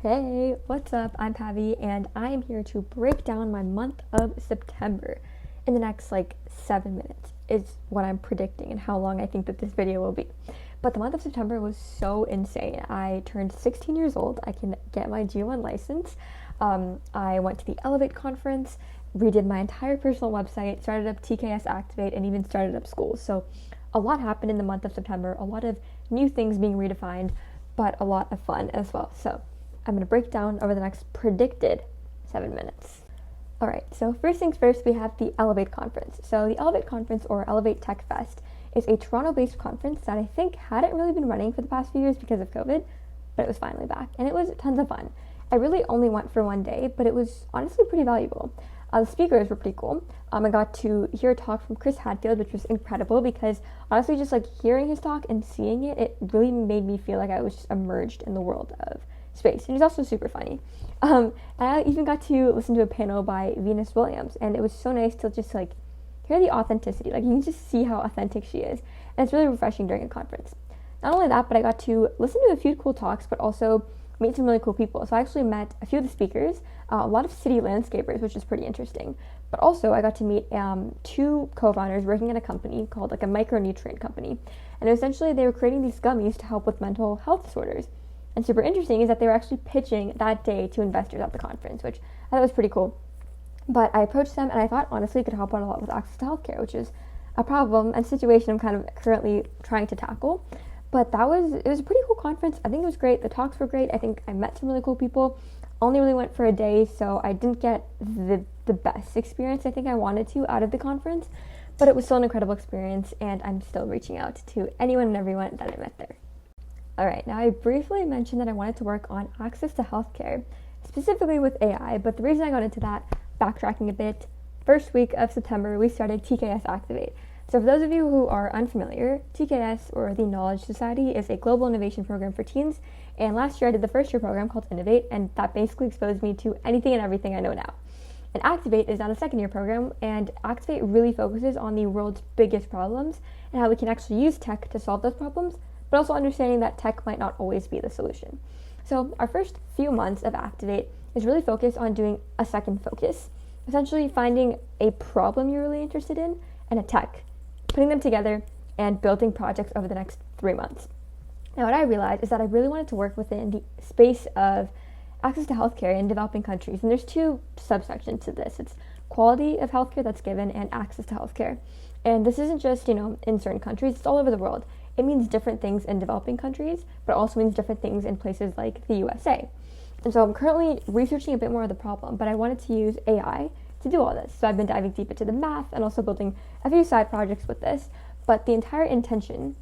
Hey, what's up? I'm Pavi, and I am here to break down my month of September in the next 7 minutes is what I'm predicting and how long I think that this video will be. But the month of September was so insane. I turned 16 years old. I can get my G1 license. I went to the Elevate conference, redid my entire personal website, started up TKS Activate, and even started up schools. So a lot happened in the month of September, a lot of new things being redefined, but a lot of fun as well. So I'm going to break down over the next predicted 7 minutes. Alright, so first things first, we have the Elevate conference. So the Elevate conference, or Elevate Tech Fest, is a Toronto-based conference that I think hadn't really been running for the past few years because of COVID, but it was finally back, and it was tons of fun. I really only went for one day, but it was honestly pretty valuable. The speakers were pretty cool. I got to hear a talk from Chris Hadfield, which was incredible because honestly, just hearing his talk and seeing it, it really made me feel like I was just immersed in the world of space. And he's also super funny. And I even got to listen to a panel by Venus Williams, and it was so nice to just hear the authenticity. You can just see how authentic she is, and it's really refreshing during a conference. Not only that, but I got to listen to a few cool talks, but also meet some really cool people. So I actually met a few of the speakers, a lot of city landscapers, which is pretty interesting. But also I got to meet two co-founders working at a company called a micronutrient company. And essentially they were creating these gummies to help with mental health disorders. And super interesting is that they were actually pitching that day to investors at the conference, which I thought was pretty cool. But I approached them and I thought honestly it could help out a lot with access to healthcare, which is a problem and situation I'm kind of currently trying to tackle. But it was a pretty cool conference. I think it was great. The talks were great. I think I met some really cool people. Only really went for a day, so I didn't get the best experience I think I wanted to out of the conference. But it was still an incredible experience, and I'm still reaching out to anyone and everyone that I met there. Alright, now I briefly mentioned that I wanted to work on access to healthcare, specifically with AI, but the reason I got into that, backtracking a bit, first week of September we started TKS Activate. So for those of you who are unfamiliar, TKS, or the Knowledge Society, is a global innovation program for teens, and last year I did the first year program called Innovate, and that basically exposed me to anything and everything I know now. And Activate is now the second year program, and Activate really focuses on the world's biggest problems and how we can actually use tech to solve those problems, but also understanding that tech might not always be the solution. So our first few months of Activate is really focused on doing a second focus, essentially finding a problem you're really interested in and a tech, putting them together and building projects over the next 3 months. Now what I realized is that I really wanted to work within the space of access to healthcare in developing countries, and there's two subsections to this. It's quality of healthcare that's given and access to healthcare. And this isn't just, in certain countries, it's all over the world. It means different things in developing countries, but also means different things in places like the USA. And so I'm currently researching a bit more of the problem, but I wanted to use AI to do all this. So I've been diving deep into the math and also building a few side projects with this, but the entire intention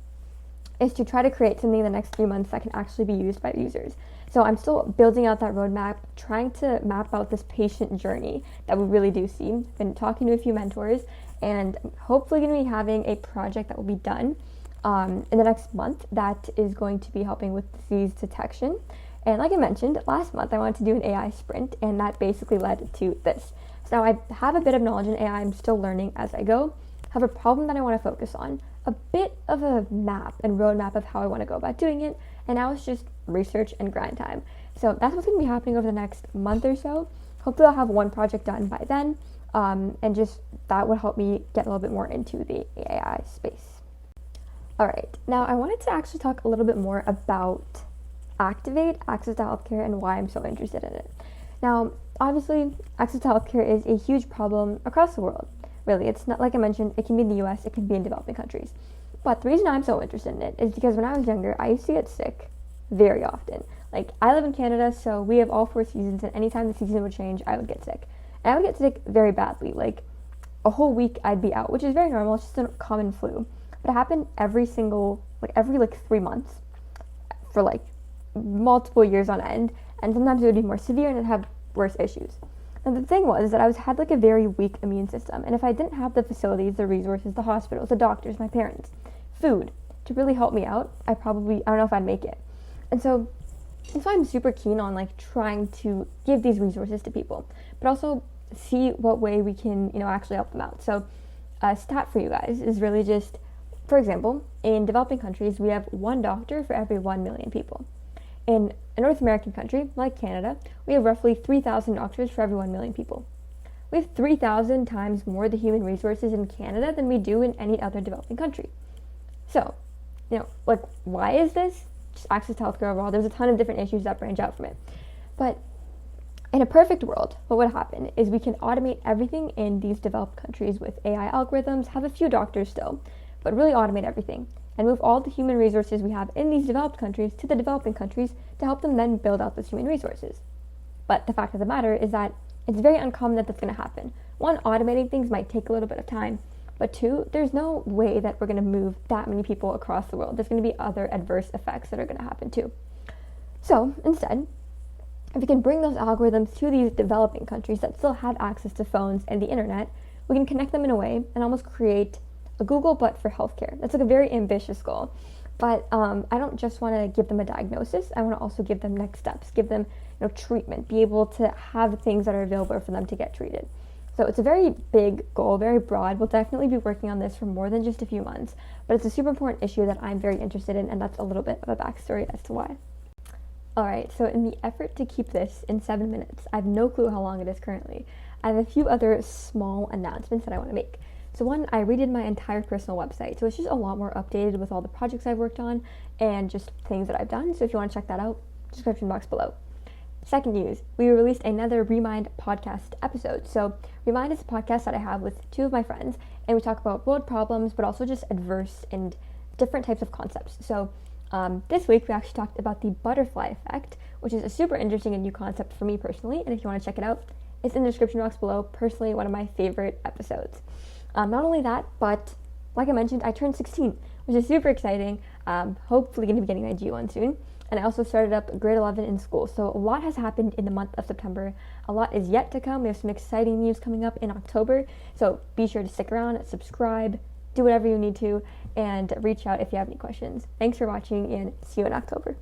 is to try to create something in the next 3 months that can actually be used by users. So I'm still building out that roadmap, trying to map out this patient journey that we really do see. I've been talking to a few mentors, and hopefully going to be having a project that will be done in the next month that is going to be helping with disease detection. And like I mentioned, last month I wanted to do an AI sprint, and that basically led to this. So now I have a bit of knowledge in AI, I'm still learning as I go, have a problem that I want to focus on, a bit of a map and roadmap of how I want to go about doing it, and now it's just research and grind time. So that's what's going to be happening over the next month or so. Hopefully I'll have one project done by then, and just that would help me get a little bit more into the AI space. Alright, now I wanted to actually talk a little bit more about Activate, access to healthcare, and why I'm so interested in it. Now, obviously, access to healthcare is a huge problem across the world. Really, it's not like I mentioned, it can be in the US, it can be in developing countries. But the reason I'm so interested in it is because when I was younger, I used to get sick very often. I live in Canada, so we have all 4 seasons, and anytime the season would change, I would get sick. And I would get sick very badly, a whole week I'd be out, which is very normal, it's just a common flu. But it happened every 3 months for multiple years on end, and sometimes it would be more severe and I'd have worse issues. And the thing was that I had a very weak immune system, and if I didn't have the facilities, the resources, the hospitals, the doctors, my parents, food to really help me out, I don't know if I'd make it. And so that's why I'm super keen on trying to give these resources to people, but also see what way we can actually help them out. So a stat for you guys is really just, for example, in developing countries we have 1 doctor for every 1 million people. In a North American country like Canada, we have roughly 3,000 doctors for every 1 million people. We have 3,000 times more the human resources in Canada than we do in any other developing country. So, why is this? Just access to healthcare overall. There's a ton of different issues that branch out from it. But in a perfect world, what would happen is we can automate everything in these developed countries with AI algorithms, have a few doctors still, but really automate everything and move all the human resources we have in these developed countries to the developing countries to help them then build out those human resources. But the fact of the matter is that it's very uncommon that that's going to happen. One, automating things might take a little bit of time, but two, there's no way that we're going to move that many people across the world. There's going to be other adverse effects that are going to happen too. So instead, if we can bring those algorithms to these developing countries that still have access to phones and the internet, we can connect them in a way and almost create a Google but for healthcare. That's like a very ambitious goal. But I don't just want to give them a diagnosis. I want to also give them next steps, give them treatment, be able to have things that are available for them to get treated. So it's a very big goal, very broad. We'll definitely be working on this for more than just a few months, but it's a super important issue that I'm very interested in, and that's a little bit of a backstory as to why. Alright, so in the effort to keep this in 7 minutes, I have no clue how long it is currently. I have a few other small announcements that I want to make. So one, I redid my entire personal website, so it's just a lot more updated with all the projects I've worked on and just things that I've done. So if you want to check that out, description box below. Second news, we released another Remind podcast episode. So Remind is a podcast that I have with two of my friends, and we talk about world problems, but also just adverse and different types of concepts. So this week we actually talked about the butterfly effect, which is a super interesting and new concept for me personally, and if you want to check it out, it's in the description box below. Personally, one of my favorite episodes. Not only that, but like I mentioned, I turned 16, which is super exciting. Hopefully going to be getting my G1 soon. And I also started up grade 11 in school. So a lot has happened in the month of September. A lot is yet to come. We have some exciting news coming up in October. So be sure to stick around, subscribe, do whatever you need to, and reach out if you have any questions. Thanks for watching, and see you in October.